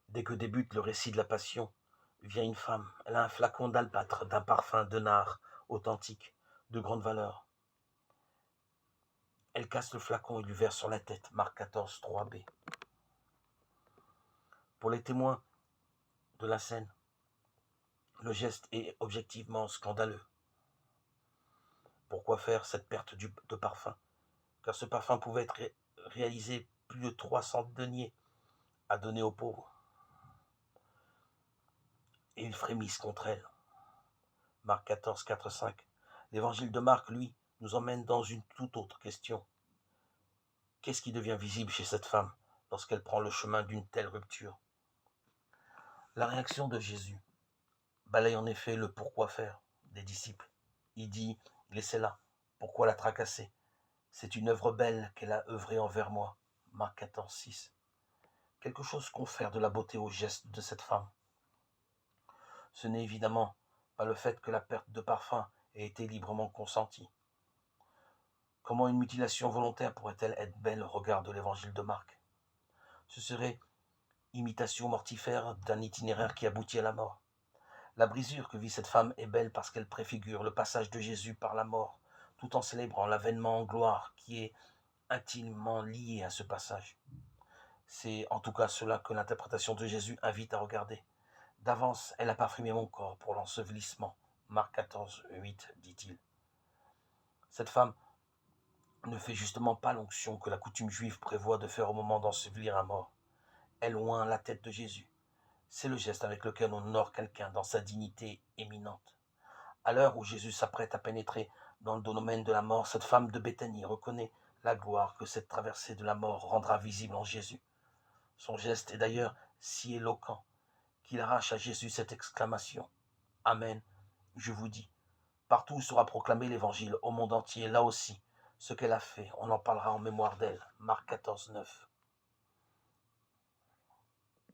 Dès que débute le récit de la Passion, vient une femme. Elle a un flacon d'albâtre, d'un parfum de nard authentique, de grande valeur. Elle casse le flacon et lui verse sur la tête. Marc 14, 3b. Pour les témoins de la scène, le geste est objectivement scandaleux. Pourquoi faire cette perte de parfum? Car ce parfum pouvait être réalisé plus de 300 deniers à donner aux pauvres. Et ils frémissent contre elle. Marc 14, 4, 5. L'évangile de Marc, lui, nous emmène dans une toute autre question. Qu'est-ce qui devient visible chez cette femme lorsqu'elle prend le chemin d'une telle rupture? La réaction de Jésus balaye en effet le pourquoi faire des disciples. Il dit, laissez-la, pourquoi la tracasser? C'est une œuvre belle qu'elle a œuvrée envers moi. Marc 14, 6. Quelque chose confère de la beauté au geste de cette femme. Ce n'est évidemment pas le fait que la perte de parfum ait été librement consentie. Comment une mutilation volontaire pourrait-elle être belle au regard de l'évangile de Marc? Ce serait imitation mortifère d'un itinéraire qui aboutit à la mort. La brisure que vit cette femme est belle parce qu'elle préfigure le passage de Jésus par la mort, tout en célébrant l'avènement en gloire qui est intimement lié à ce passage. C'est en tout cas cela que l'interprétation de Jésus invite à regarder. D'avance, elle a parfumé mon corps pour l'ensevelissement. Marc 14, 8, dit-il. Cette femme ne fait justement pas l'onction que la coutume juive prévoit de faire au moment d'ensevelir un mort. Elle oint la tête de Jésus. C'est le geste avec lequel on honore quelqu'un dans sa dignité éminente. À l'heure où Jésus s'apprête à pénétrer dans le domaine de la mort, cette femme de Béthanie reconnaît la gloire que cette traversée de la mort rendra visible en Jésus. Son geste est d'ailleurs si éloquent qu'il arrache à Jésus cette exclamation. Amen, je vous dis. Partout sera proclamé l'évangile, au monde entier, là aussi. Ce qu'elle a fait, on en parlera en mémoire d'elle. Marc 14, 9.